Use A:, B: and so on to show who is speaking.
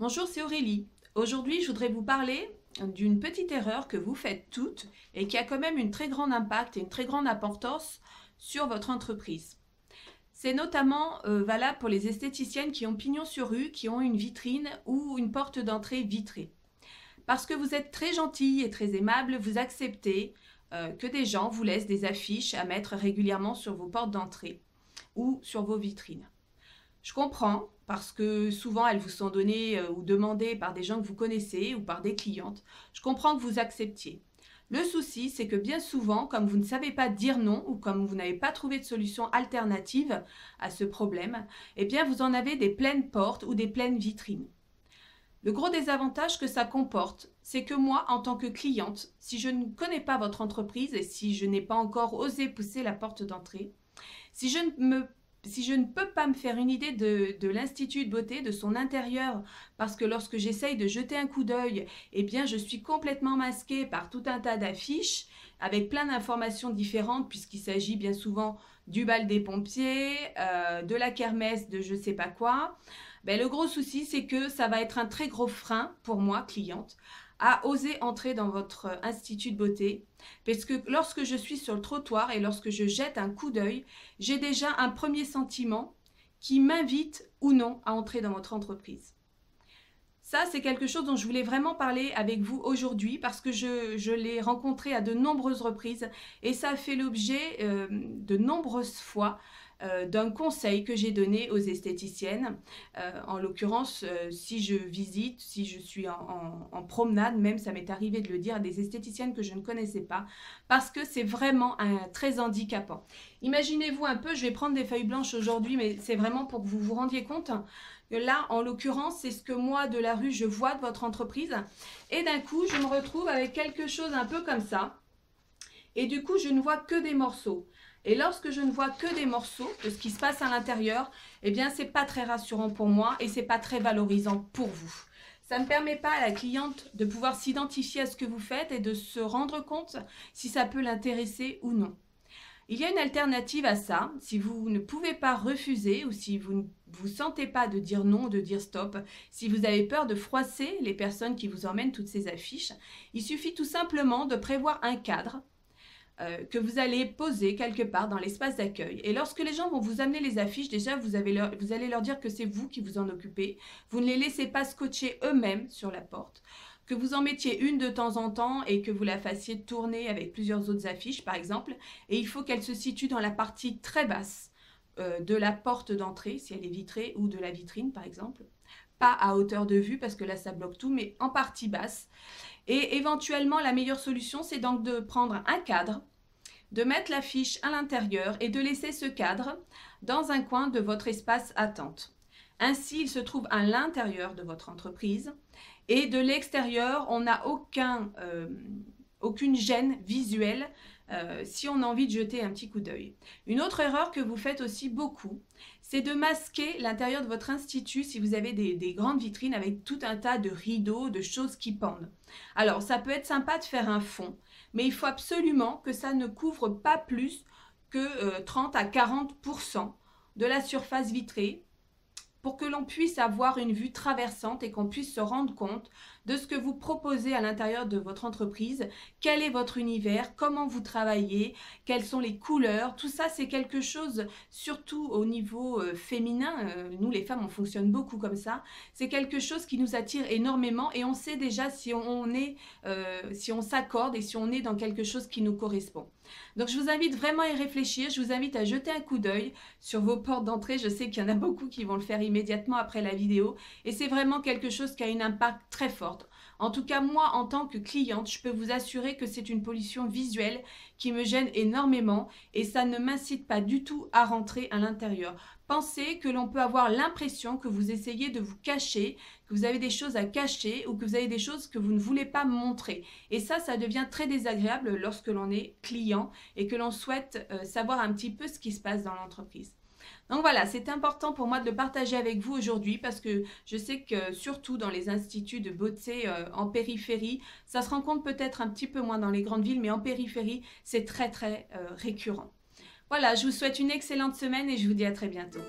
A: Bonjour, c'est Aurélie. Aujourd'hui, je voudrais vous parler d'une petite erreur que vous faites toutes et qui a quand même une très grande impact et une très grande importance sur votre entreprise. C'est notamment valable pour les esthéticiennes qui ont pignon sur rue, qui ont une vitrine ou une porte d'entrée vitrée. Parce que vous êtes très gentil et très aimable, vous acceptez que des gens vous laissent des affiches à mettre régulièrement sur vos portes d'entrée ou sur vos vitrines. Je comprends, parce que souvent elles vous sont données ou demandées par des gens que vous connaissez ou par des clientes. Je comprends que vous acceptiez. Le souci, c'est que bien souvent, comme vous ne savez pas dire non ou comme vous n'avez pas trouvé de solution alternative à ce problème, eh bien vous en avez des pleines portes ou des pleines vitrines. Le gros désavantage que ça comporte, c'est que moi, en tant que cliente, si je ne connais pas votre entreprise et si je n'ai pas encore osé pousser la porte d'entrée, si je ne peux pas me faire une idée de l'Institut de beauté, de son intérieur, parce que lorsque j'essaye de jeter un coup d'œil, eh bien je suis complètement masquée par tout un tas d'affiches avec plein d'informations différentes, puisqu'il s'agit bien souvent du bal des pompiers, de la kermesse, de je sais pas quoi. Ben, le gros souci, c'est que ça va être un très gros frein pour moi, cliente, à oser entrer dans votre institut de beauté. Parce que lorsque je suis sur le trottoir et lorsque je jette un coup d'œil, j'ai déjà un premier sentiment qui m'invite ou non à entrer dans votre entreprise. Ça, c'est quelque chose dont je voulais vraiment parler avec vous aujourd'hui parce que je l'ai rencontré à de nombreuses reprises et ça a fait l'objet de nombreuses fois d'un conseil que j'ai donné aux esthéticiennes. En l'occurrence, si je visite, si je suis en promenade, même ça m'est arrivé de le dire à des esthéticiennes que je ne connaissais pas, parce que c'est vraiment très handicapant. Imaginez-vous un peu, je vais prendre des feuilles blanches aujourd'hui, mais c'est vraiment pour que vous vous rendiez compte que là, en l'occurrence, c'est ce que moi, de la rue, je vois de votre entreprise. Et d'un coup, je me retrouve avec quelque chose un peu comme ça. Et du coup, je ne vois que des morceaux. Et lorsque je ne vois que des morceaux de ce qui se passe à l'intérieur, eh bien, c'est pas très rassurant pour moi et c'est pas très valorisant pour vous. Ça ne permet pas à la cliente de pouvoir s'identifier à ce que vous faites et de se rendre compte si ça peut l'intéresser ou non. Il y a une alternative à ça, si vous ne pouvez pas refuser ou si vous ne vous sentez pas de dire non, de dire stop, si vous avez peur de froisser les personnes qui vous emmènent toutes ces affiches, il suffit tout simplement de prévoir un cadre que vous allez poser quelque part dans l'espace d'accueil. Et lorsque les gens vont vous amener les affiches, déjà vous allez leur dire que c'est vous qui vous en occupez. Vous ne les laissez pas scotcher eux-mêmes sur la porte. Que vous en mettiez une de temps en temps et que vous la fassiez tourner avec plusieurs autres affiches par exemple. Et il faut qu'elle se situe dans la partie très basse de la porte d'entrée, si elle est vitrée, ou de la vitrine par exemple. Pas à hauteur de vue parce que là ça bloque tout, mais en partie basse. Et éventuellement la meilleure solution c'est donc de prendre un cadre, de mettre l'affiche à l'intérieur et de laisser ce cadre dans un coin de votre espace attente. Ainsi, il se trouve à l'intérieur de votre entreprise et de l'extérieur, on n'a aucune gêne visuelle si on a envie de jeter un petit coup d'œil. Une autre erreur que vous faites aussi beaucoup, c'est de masquer l'intérieur de votre institut si vous avez des grandes vitrines avec tout un tas de rideaux, de choses qui pendent. Alors, ça peut être sympa de faire un fond, mais il faut absolument que ça ne couvre pas plus que 30 à 40% de la surface vitrée pour que l'on puisse avoir une vue traversante et qu'on puisse se rendre compte de ce que vous proposez à l'intérieur de votre entreprise, quel est votre univers, comment vous travaillez, quelles sont les couleurs, tout ça c'est quelque chose, surtout au niveau féminin, nous les femmes on fonctionne beaucoup comme ça, c'est quelque chose qui nous attire énormément et on sait déjà si si on s'accorde et si on est dans quelque chose qui nous correspond. Donc je vous invite vraiment à y réfléchir, je vous invite à jeter un coup d'œil sur vos portes d'entrée, je sais qu'il y en a beaucoup qui vont le faire immédiatement après la vidéo et c'est vraiment quelque chose qui a un impact très fort. En tout cas, moi, en tant que cliente, je peux vous assurer que c'est une pollution visuelle qui me gêne énormément et ça ne m'incite pas du tout à rentrer à l'intérieur. Pensez que l'on peut avoir l'impression que vous essayez de vous cacher, que vous avez des choses à cacher ou que vous avez des choses que vous ne voulez pas montrer. Et ça devient très désagréable lorsque l'on est client et que l'on souhaite savoir un petit peu ce qui se passe dans l'entreprise. Donc voilà, c'est important pour moi de le partager avec vous aujourd'hui parce que je sais que surtout dans les instituts de beauté en périphérie, ça se rencontre peut-être un petit peu moins dans les grandes villes, mais en périphérie, c'est très récurrent. Voilà, je vous souhaite une excellente semaine et je vous dis à très bientôt.